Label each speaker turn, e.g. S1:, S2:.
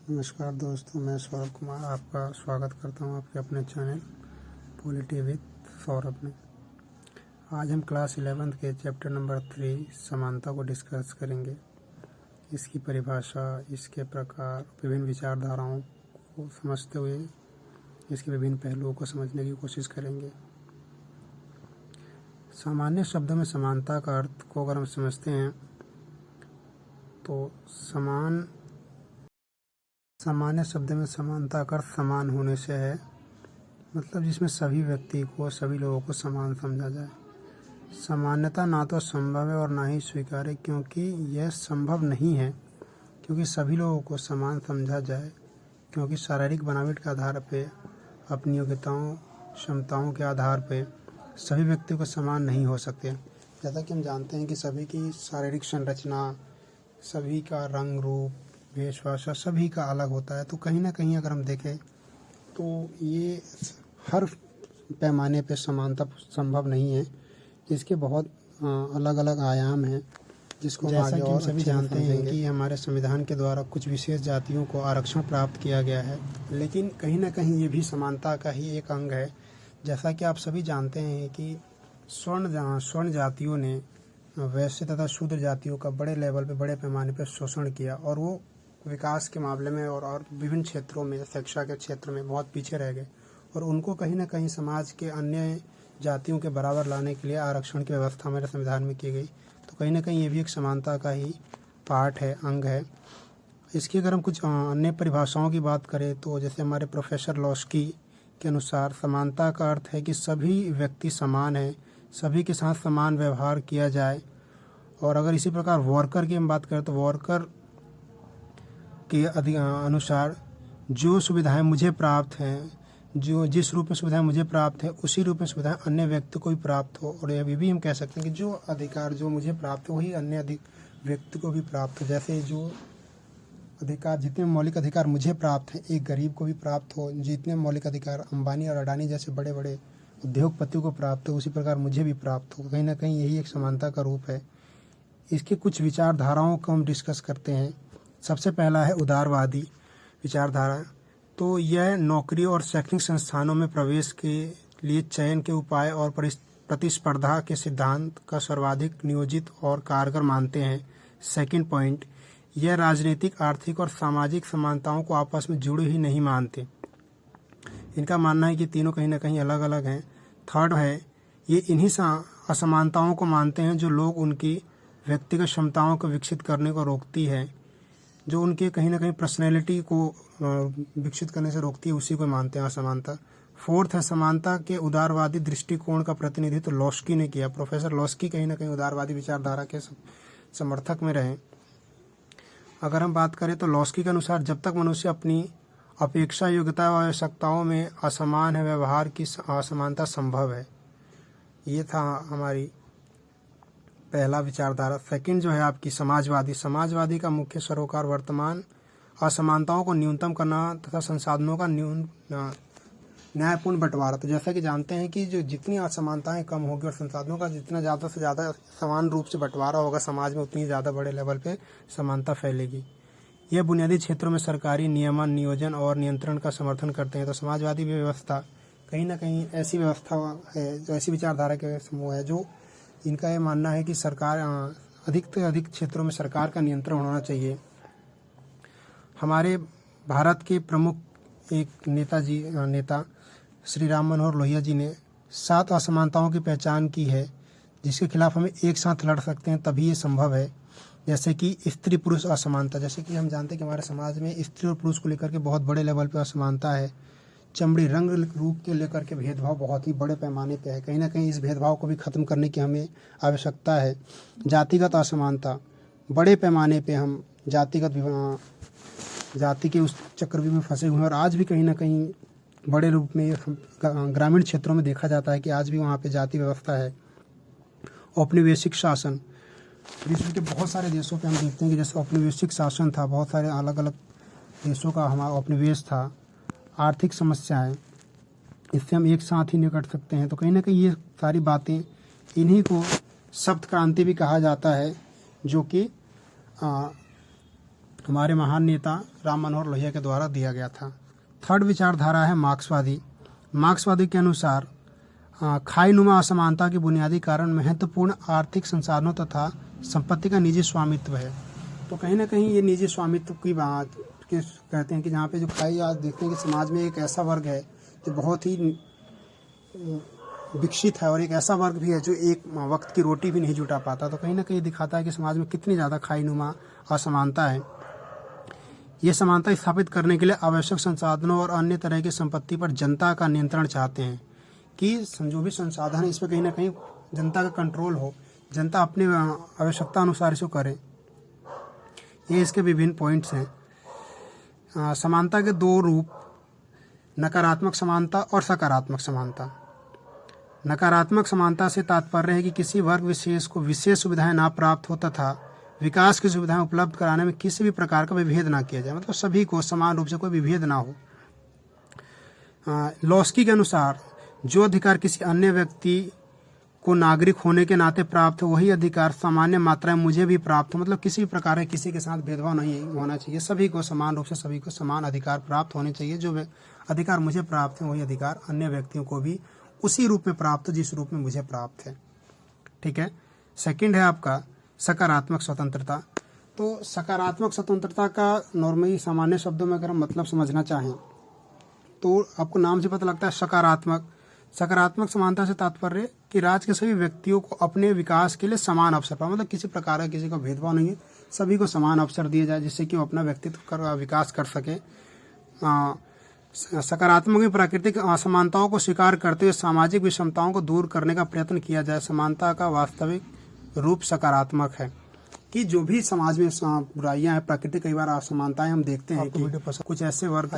S1: नमस्कार दोस्तों, मैं सौरभ कुमार आपका स्वागत करता हूं आपके अपने चैनल पॉलिटी विद सौरभ में। आज हम क्लास 11th के चैप्टर नंबर 3 समानता को डिस्कस करेंगे। इसकी परिभाषा, इसके प्रकार, विभिन्न विचारधाराओं को समझते हुए इसके विभिन्न पहलुओं को समझने की कोशिश करेंगे। सामान्य शब्दों में समानता का अर्थ को अगर हम समझते हैं तो सामान्य शब्द में समानता का अर्थ समान होने से है, मतलब जिसमें सभी व्यक्ति को, सभी लोगों को समान समझा जाए। सामान्यता ना तो संभव है और ना ही स्वीकार्य, क्योंकि यह संभव नहीं है क्योंकि सभी लोगों को समान समझा जाए, क्योंकि शारीरिक बनावट के आधार पे, अपनी योग्यताओं, क्षमताओं के आधार पे सभी व्यक्तियों को समान नहीं हो सकते। जैसा कि हम जानते हैं कि सभी की शारीरिक संरचना, सभी का रंग रूप, वेशभूषा सभी का अलग होता है। तो कहीं ना कहीं अगर हम देखें तो ये हर पैमाने पे समानता संभव नहीं है। इसके बहुत अलग अलग आयाम हैं, जिसको हम आगे और सभी जानते हैं कि हमारे संविधान के द्वारा कुछ विशेष जातियों को आरक्षण प्राप्त किया गया है, लेकिन कहीं ना कहीं ये भी समानता का ही एक अंग है। जैसा कि आप सभी जानते हैं कि स्वर्ण जातियों ने वैश्य तथा शूद्र जातियों का बड़े लेवल पे, बड़े पैमाने पे शोषण किया और वो विकास के मामले में और विभिन्न क्षेत्रों में, शिक्षा के क्षेत्र में बहुत पीछे रह गए और उनको कहीं ना कहीं समाज के अन्य जातियों के बराबर लाने के लिए आरक्षण की व्यवस्था हमारे संविधान में की गई। तो कहीं ना कहीं ये भी एक समानता का ही पार्ट है, अंग है। इसकी अगर हम कुछ अन्य परिभाषाओं की बात करें तो जैसे हमारे प्रोफेसर लॉस्की के अनुसार समानता का अर्थ है कि सभी व्यक्ति समान हैं, सभी के साथ समान व्यवहार किया जाए। और अगर इसी प्रकार वर्कर की हम बात करें तो वर्कर के अनुसार जो सुविधाएं मुझे प्राप्त हैं, जो जिस रूप में सुविधाएं मुझे प्राप्त है उसी रूप में सुविधाएं अन्य व्यक्ति को भी प्राप्त हो। और अभी भी हम कह सकते हैं कि जो अधिकार जो मुझे प्राप्त हो वही अन्य व्यक्ति को भी प्राप्त हो। जैसे जो अधिकार, जितने मौलिक अधिकार मुझे प्राप्त हैं, एक गरीब को भी प्राप्त हो। जितने मौलिक अधिकार अंबानी और अडानी जैसे बड़े बड़े उद्योगपतियों को प्राप्त हो, उसी प्रकार मुझे भी प्राप्त हो। कहीं ना कहीं यही एक समानता का रूप है। इसके कुछ विचारधाराओं को हम डिस्कस करते हैं। सबसे पहला है उदारवादी विचारधारा। तो यह नौकरी और शैक्षणिक संस्थानों में प्रवेश के लिए चयन के उपाय और प्रतिस्पर्धा के सिद्धांत का सर्वाधिक नियोजित और कारगर मानते हैं। सेकंड पॉइंट, यह राजनीतिक, आर्थिक और सामाजिक समानताओं को आपस में जुड़े ही नहीं मानते। इनका मानना है कि तीनों कहीं ना कहीं अलग अलग हैं। थर्ड है, ये इन्हीं असमानताओं को मानते हैं जो लोग उनकी व्यक्तिगत क्षमताओं को विकसित करने को रोकती है, जो उनके कहीं ना कहीं पर्सनैलिटी को विकसित करने से रोकती है, उसी को मानते हैं असमानता। फोर्थ है, समानता के उदारवादी दृष्टिकोण का प्रतिनिधित्व लॉस्की ने किया। प्रोफेसर लॉस्की कहीं ना कहीं उदारवादी विचारधारा के समर्थक में रहे। अगर हम बात करें तो लॉस्की के अनुसार जब तक मनुष्य अपनी अपेक्षा, योग्यता और आवश्यकताओं में असमान है, व्यवहार की असमानता संभव है। ये था हमारी पहला विचारधारा। सेकंड जो है आपकी समाजवादी का मुख्य सरोकार वर्तमान असमानताओं को न्यूनतम करना तथा संसाधनों का न्यायपूर्ण बंटवारा। तो जैसा कि जानते हैं कि जो जितनी असमानताएं कम होगी और संसाधनों का जितना ज़्यादा से ज़्यादा समान रूप से बंटवारा होगा समाज में, उतनी ज़्यादा बड़े लेवल पे समानता फैलेगी। यह बुनियादी क्षेत्रों में सरकारी नियमन, नियोजन और नियंत्रण का समर्थन करते हैं। तो समाजवादी व्यवस्था कहीं ना कहीं ऐसी व्यवस्था है, जो ऐसी विचारधारा के समूह है जो इनका ये मानना है कि सरकार, अधिक से अधिक क्षेत्रों में सरकार का नियंत्रण होना चाहिए। हमारे भारत के प्रमुख एक नेता श्री राम मनोहर लोहिया जी ने 7 असमानताओं की पहचान की है, जिसके खिलाफ हमें एक साथ लड़ सकते हैं, तभी ये संभव है। जैसे कि स्त्री पुरुष असमानता, जैसे कि हम जानते हैं कि हमारे समाज में स्त्री और पुरुष को लेकर के बहुत बड़े लेवल पर असमानता है। चमड़ी, रंग रूप के लेकर के भेदभाव बहुत ही बड़े पैमाने पे है। कहीं ना कहीं इस भेदभाव को भी खत्म करने की हमें आवश्यकता है। जातिगत असमानता, बड़े पैमाने पे हम जाति के उस चक्रव्यूह में फंसे हुए हैं और आज भी कहीं ना कहीं बड़े रूप में ग्रामीण क्षेत्रों में देखा जाता है कि आज भी वहाँ पे जाति व्यवस्था है। औपनिवेशिक शासन, विश्व के बहुत सारे देशों पे हम देखते हैं कि जैसे औपनिवेशिक शासन था, बहुत सारे अलग अलग देशों का हमारा औपनिवेश था। आर्थिक समस्याएं, इससे हम एक साथ ही निकट सकते हैं। तो कहीं ना कहीं ये सारी बातें, इन्हीं को सप्त क्रांति भी कहा जाता है, जो कि हमारे महान नेता राम मनोहर लोहिया के द्वारा दिया गया था। थर्ड विचारधारा है मार्क्सवादी। मार्क्सवादी के अनुसार खाईनुमा असमानता के बुनियादी कारण महत्वपूर्ण आर्थिक संसाधनों तथा संपत्ति का निजी स्वामित्व है। तो कहीं ना कहीं ये निजी स्वामित्व की बात कहते हैं कि जहाँ पे जो खाई, आज देखते हैं कि समाज में एक ऐसा वर्ग है जो बहुत ही विकसित है और एक ऐसा वर्ग भी है जो एक वक्त की रोटी भी नहीं जुटा पाता। तो कहीं ना कहीं दिखाता है कि समाज में कितनी ज़्यादा खाईनुमा असमानता है। ये समानता स्थापित करने के लिए आवश्यक संसाधनों और अन्य तरह की संपत्ति पर जनता का नियंत्रण चाहते हैं कि जो भी संसाधन है इस पर कहीं ना कहीं जनता का कंट्रोल हो, जनता अपनी आवश्यकता अनुसार इसको करे। ये इसके विभिन्न पॉइंट्स हैं। समानता के दो रूप, नकारात्मक समानता और सकारात्मक समानता। नकारात्मक समानता से तात्पर्य है कि किसी वर्ग विशेष को विशेष सुविधाएं ना प्राप्त हो तथा विकास की सुविधाएं उपलब्ध कराने में किसी भी प्रकार का विभेद ना किया जाए, मतलब सभी को समान रूप से कोई विभेद ना हो। लॉस्की के अनुसार जो अधिकार किसी अन्य व्यक्ति को नागरिक होने के नाते प्राप्त हो वही अधिकार सामान्य मात्रा में मुझे भी प्राप्त हो, मतलब किसी भी प्रकार के किसी के साथ भेदभाव नहीं होना चाहिए, सभी को समान रूप से सभी को समान अधिकार प्राप्त होने चाहिए। जो अधिकार मुझे प्राप्त है वही अधिकार अन्य व्यक्तियों को भी उसी रूप में प्राप्त हो जिस रूप में मुझे प्राप्त है। ठीक है। सेकंड है आपका सकारात्मक स्वतंत्रता। तो सकारात्मक स्वतंत्रता का नॉर्मली सामान्य शब्दों में अगर हम मतलब समझना चाहें तो आपको नाम से पता लगता है सकारात्मक। सकारात्मक समानता से तात्पर्य कि राज्य के सभी व्यक्तियों को अपने विकास के लिए समान अवसर पाए, मतलब किसी प्रकार का किसी का भेदभाव नहीं है, सभी को समान अवसर दिए जाए जिससे कि वो अपना व्यक्तित्व का विकास कर सके। सकारात्मक में प्राकृतिक असमानताओं को स्वीकार करते हुए सामाजिक विषमताओं को दूर करने का प्रयत्न किया जाए। समानता का वास्तविक रूप सकारात्मक है कि जो भी समाज में बुराइयां हैं, प्राकृतिक कई बार असमानताएं हम देखते हैं कि कुछ ऐसे वर्ग